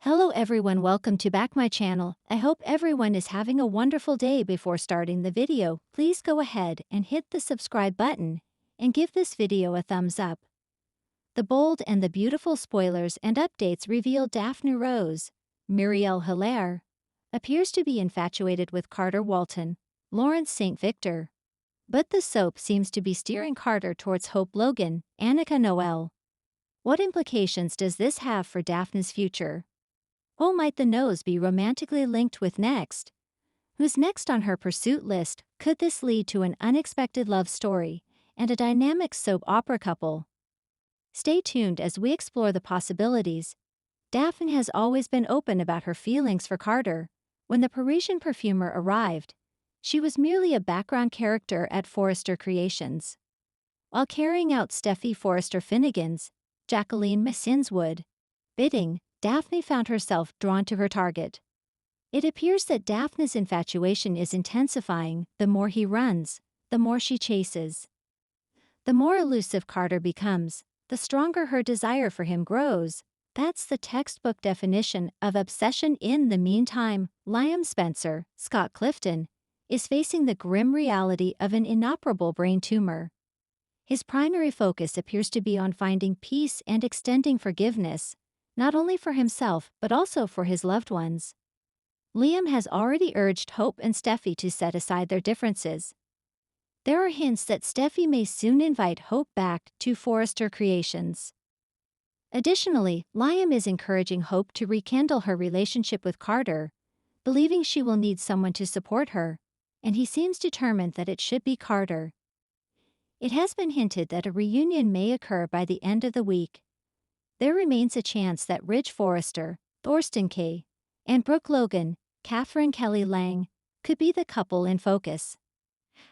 Hello everyone, welcome to back my channel. I hope everyone is having a wonderful day. Before starting the video, please go ahead and hit the subscribe button and give this video a thumbs up. The bold and the beautiful spoilers and updates reveal Daphne Rose, Muriel Hilaire, appears to be infatuated with Carter Walton, Lawrence St. Victor. But the soap seems to be steering Carter towards Hope Logan, Annika Noel. What implications does this have for Daphne's future? Who might the nose be romantically linked with next? Who's next on her pursuit list? Could this lead to an unexpected love story and a dynamic soap opera couple? Stay tuned as we explore the possibilities. Daphne has always been open about her feelings for Carter. When the Parisian perfumer arrived, she was merely a background character at Forrester Creations. While carrying out Steffi Forrester Finnegan's, Jacqueline Massin's Wood bidding, Daphne found herself drawn to her target. It appears that Daphne's infatuation is intensifying. The more he runs, the more she chases. The more elusive Carter becomes, the stronger her desire for him grows. That's the textbook definition of obsession. In the meantime, Liam Spencer, Scott Clifton, is facing the grim reality of an inoperable brain tumor. His primary focus appears to be on finding peace and extending forgiveness, not only for himself but also for his loved ones. Liam has already urged Hope and Steffi to set aside their differences. There are hints that Steffi may soon invite Hope back to Forrester Creations. Additionally, Liam is encouraging Hope to rekindle her relationship with Carter, believing she will need someone to support her, and he seems determined that it should be Carter. It has been hinted that a reunion may occur by the end of the week. There remains a chance that Ridge Forrester, Thorsten Kaye, and Brooke Logan, Catherine Kelly Lang, could be the couple in focus.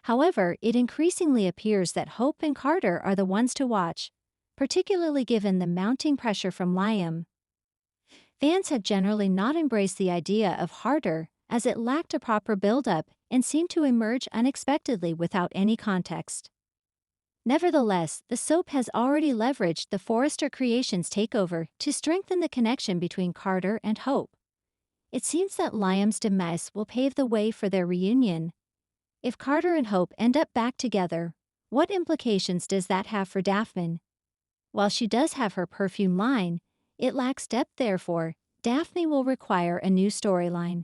However, it increasingly appears that Hope and Carter are the ones to watch, particularly given the mounting pressure from Liam. Fans have generally not embraced the idea of Carter, as it lacked a proper build-up and seemed to emerge unexpectedly without any context. Nevertheless, the soap has already leveraged the Forrester Creations takeover to strengthen the connection between Carter and Hope. It seems that Liam's demise will pave the way for their reunion. If Carter and Hope end up back together, what implications does that have for Daphne? While she does have her perfume line, it lacks depth. Therefore, Daphne will require a new storyline.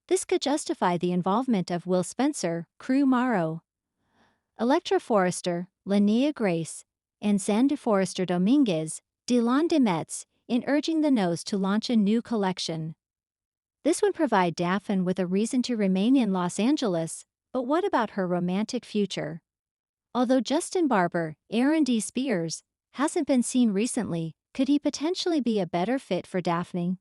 This could justify the involvement of Will Spencer, Crew Morrow, Electra Forrester, Linnea Grace, and Xander Forrester Dominguez, Dylan Demetz, in urging the nose to launch a new collection. This would provide Daphne with a reason to remain in Los Angeles, but what about her romantic future? Although Justin Barber, Aaron D. Spears, hasn't been seen recently, could he potentially be a better fit for Daphne?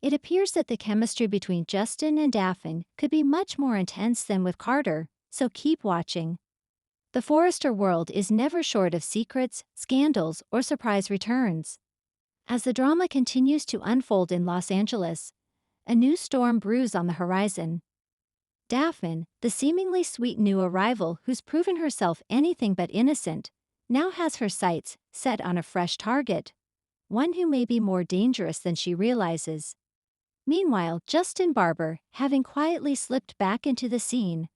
It appears that the chemistry between Justin and Daphne could be much more intense than with Carter, so keep watching. The Forrester world is never short of secrets, scandals, or surprise returns. As the drama continues to unfold in Los Angeles, a new storm brews on the horizon. Daphne, the seemingly sweet new arrival who's proven herself anything but innocent, now has her sights set on a fresh target, one who may be more dangerous than she realizes. Meanwhile, Justin Barber, having quietly slipped back into the scene,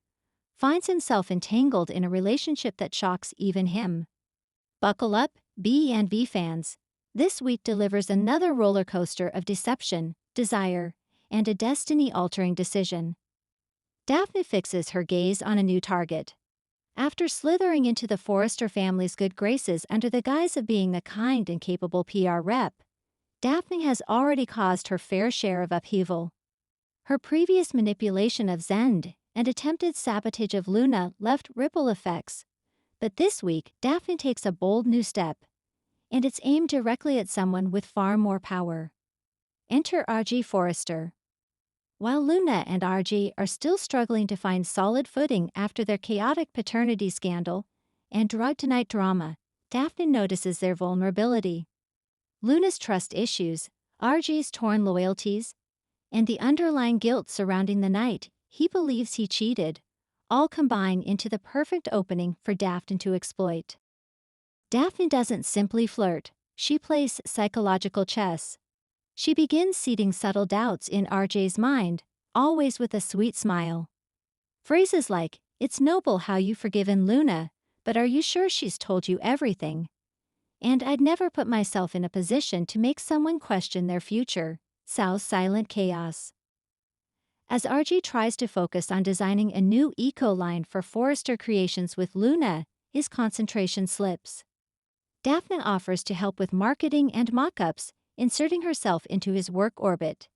finds himself entangled in a relationship that shocks even him. Buckle up, B&V fans. This week delivers another roller coaster of deception, desire, and a destiny-altering decision. Daphne fixes her gaze on a new target. After slithering into the Forrester family's good graces under the guise of being a kind and capable PR rep, Daphne has already caused her fair share of upheaval. Her previous manipulation of Zend and attempted sabotage of Luna left ripple effects. But this week, Daphne takes a bold new step, and it's aimed directly at someone with far more power. Enter RG Forrester. While Luna and RG are still struggling to find solid footing after their chaotic paternity scandal and drug-to-night drama, Daphne notices their vulnerability. Luna's trust issues, RG's torn loyalties, and the underlying guilt surrounding the night he believes he cheated, all combine into the perfect opening for Daphne to exploit. Daphne doesn't simply flirt, she plays psychological chess. She begins seeding subtle doubts in RJ's mind, always with a sweet smile. Phrases like, "It's noble how you've forgiven Luna, but are you sure she's told you everything?" And "I'd never put myself in a position to make someone question their future," sows silent chaos. As RJ tries to focus on designing a new eco-line for Forrester Creations with Luna, his concentration slips. Daphne offers to help with marketing and mock-ups, inserting herself into his work orbit.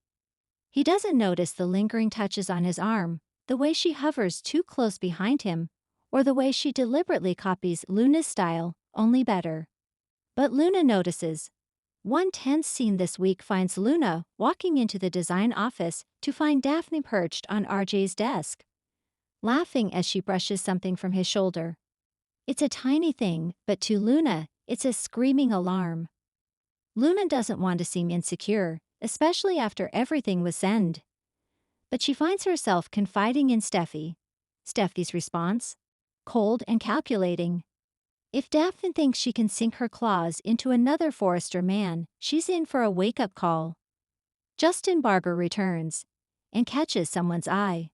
He doesn't notice the lingering touches on his arm, the way she hovers too close behind him, or the way she deliberately copies Luna's style, only better. But Luna notices. One tense scene this week finds Luna walking into the design office to find Daphne perched on RJ's desk, laughing as she brushes something from his shoulder. It's a tiny thing, but to Luna, it's a screaming alarm. Luna doesn't want to seem insecure, especially after everything was sent. But she finds herself confiding in Steffi. Steffi's response? Cold and calculating. If Daphne thinks she can sink her claws into another Forrester man, she's in for a wake-up call. Justin Barber returns and catches someone's eye.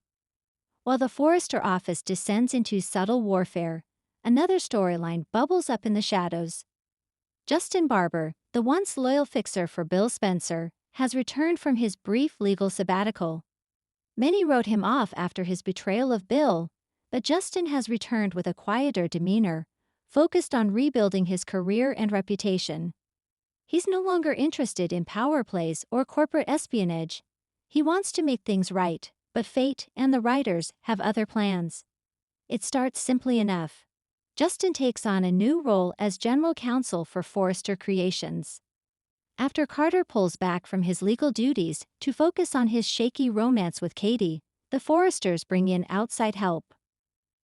While the Forrester office descends into subtle warfare, another storyline bubbles up in the shadows. Justin Barber, the once loyal fixer for Bill Spencer, has returned from his brief legal sabbatical. Many wrote him off after his betrayal of Bill, but Justin has returned with a quieter demeanor, focused on rebuilding his career and reputation. He's no longer interested in power plays or corporate espionage. He wants to make things right, but fate and the writers have other plans. It starts simply enough. Justin takes on a new role as general counsel for Forrester Creations. After Carter pulls back from his legal duties to focus on his shaky romance with Katie, the Forresters bring in outside help.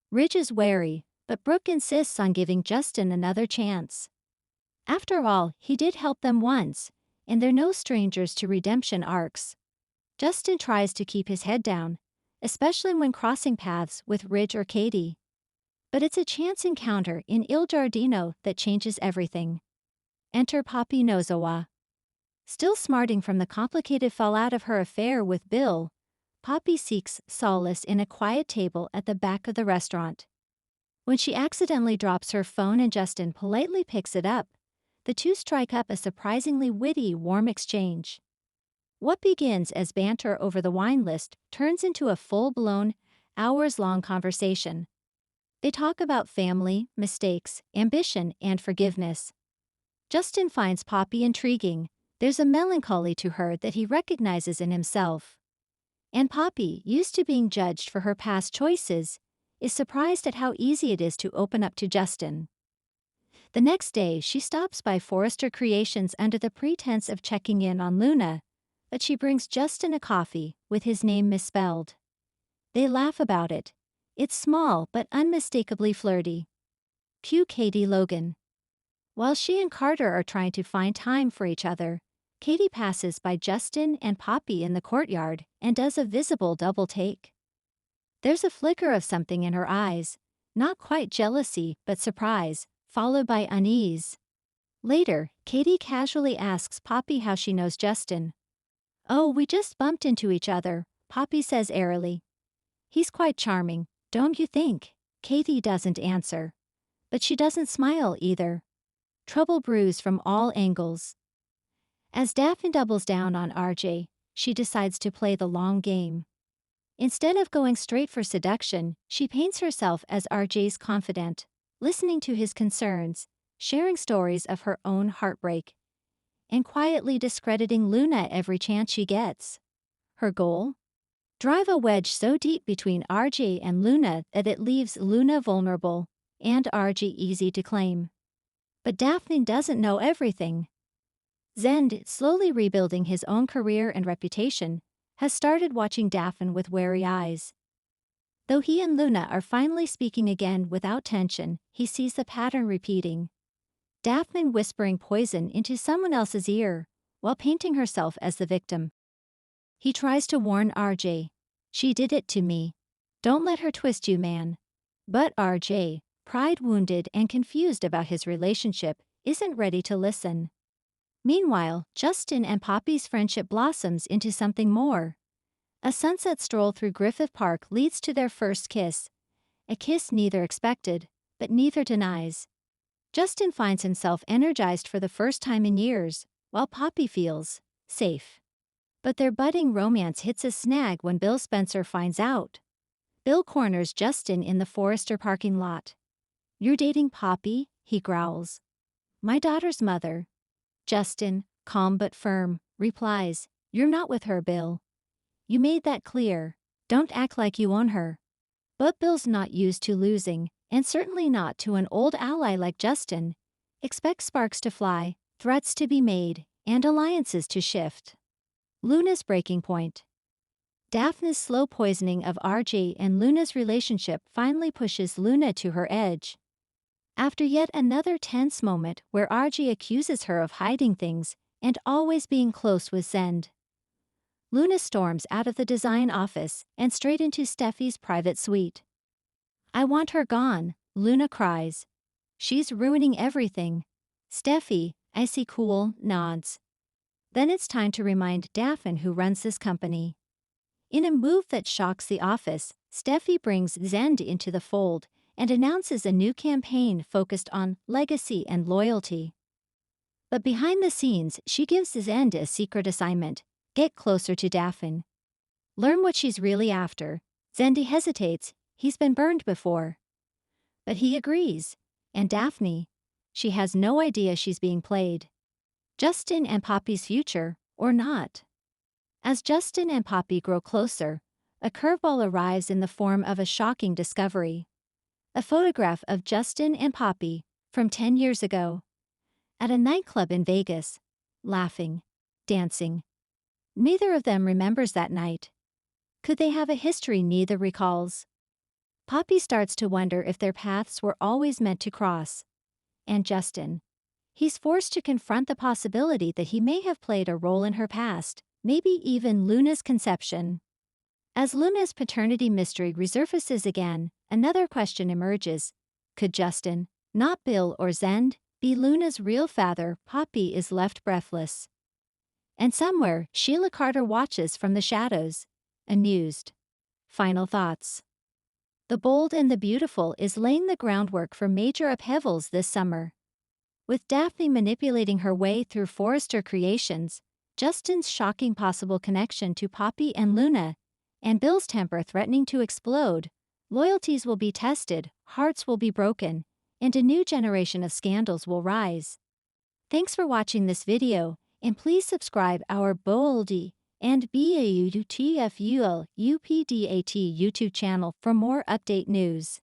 Ridge is wary, but Brooke insists on giving Justin another chance. After all, he did help them once, and they're no strangers to redemption arcs. Justin tries to keep his head down, especially when crossing paths with Ridge or Katie. But it's a chance encounter in Il Giardino that changes everything. Enter Poppy Nozawa. Still smarting from the complicated fallout of her affair with Bill, Poppy seeks solace in a quiet table at the back of the restaurant. When she accidentally drops her phone and Justin politely picks it up, the two strike up a surprisingly witty, warm exchange. What begins as banter over the wine list turns into a full-blown, hours-long conversation. They talk about family, mistakes, ambition, and forgiveness. Justin finds Poppy intriguing. There's a melancholy to her that he recognizes in himself. And Poppy, used to being judged for her past choices, is surprised at how easy it is to open up to Justin. The next day, she stops by Forrester Creations under the pretense of checking in on Luna, but she brings Justin a coffee with his name misspelled. They laugh about it. It's small but unmistakably flirty. Cue Katie Logan. While she and Carter are trying to find time for each other, Katie passes by Justin and Poppy in the courtyard and does a visible double take. There's a flicker of something in her eyes, not quite jealousy but surprise, followed by unease. Later, Katie casually asks Poppy how she knows Justin. "Oh, we just bumped into each other," Poppy says airily. "He's quite charming, don't you think?" Katie doesn't answer. But she doesn't smile either. Trouble brews from all angles. As Daphne doubles down on RJ, she decides to play the long game. Instead of going straight for seduction, she paints herself as RJ's confidant, listening to his concerns, sharing stories of her own heartbreak, and quietly discrediting Luna every chance she gets. Her goal? Drive a wedge so deep between RJ and Luna that it leaves Luna vulnerable, and RJ easy to claim. But Daphne doesn't know everything. Zend, slowly rebuilding his own career and reputation, has started watching Daphne with wary eyes. Though he and Luna are finally speaking again without tension, he sees the pattern repeating. Daphne whispering poison into someone else's ear, while painting herself as the victim. He tries to warn RJ. "She did it to me. Don't let her twist you, man." But RJ, pride wounded and confused about his relationship, isn't ready to listen. Meanwhile, Justin and Poppy's friendship blossoms into something more. A sunset stroll through Griffith Park leads to their first kiss. A kiss neither expected, but neither denies. Justin finds himself energized for the first time in years, while Poppy feels safe. But their budding romance hits a snag when Bill Spencer finds out. Bill corners Justin in the Forrester parking lot. "You're dating Poppy?" he growls. "My daughter's mother." Justin, calm but firm, replies, "You're not with her, Bill. You made that clear. Don't act like you own her." But Bill's not used to losing, and certainly not to an old ally like Justin. Expects sparks to fly, threats to be made, and alliances to shift. Luna's breaking point. Daphne's slow poisoning of RJ and Luna's relationship finally pushes Luna to her edge. After yet another tense moment where RJ accuses her of hiding things and always being close with Zend, Luna storms out of the design office and straight into Steffi's private suite. "I want her gone," Luna cries. "She's ruining everything." Steffi, icy cool, nods. Then it's time to remind Daphne who runs this company. In a move that shocks the office, Steffi brings Zend into the fold and announces a new campaign focused on legacy and loyalty. But behind the scenes, she gives Zend a secret assignment: get closer to Daphne. Learn what she's really after. Zend hesitates, he's been burned before. But he agrees. And Daphne? She has no idea she's being played. Justin and Poppy's future, or not? As Justin and Poppy grow closer, a curveball arrives in the form of a shocking discovery. A photograph of Justin and Poppy from 10 years ago. At a nightclub in Vegas. Laughing. Dancing. Neither of them remembers that night. Could they have a history neither recalls? Poppy starts to wonder if their paths were always meant to cross. And Justin. He's forced to confront the possibility that he may have played a role in her past, maybe even Luna's conception. As Luna's paternity mystery resurfaces again, another question emerges. Could Justin, not Bill or Zend, be Luna's real father? Poppy is left breathless. And somewhere, Sheila Carter watches from the shadows, amused. Final thoughts. The Bold and the Beautiful is laying the groundwork for major upheavals this summer. With Daphne manipulating her way through Forrester creations, Justin's shocking possible connection to Poppy and Luna, and Bill's temper threatening to explode, loyalties will be tested, hearts will be broken, and a new generation of scandals will rise. Thanks for watching this video, and please subscribe our Boldy and BAUTFUL UPDAT YouTube channel for more update news.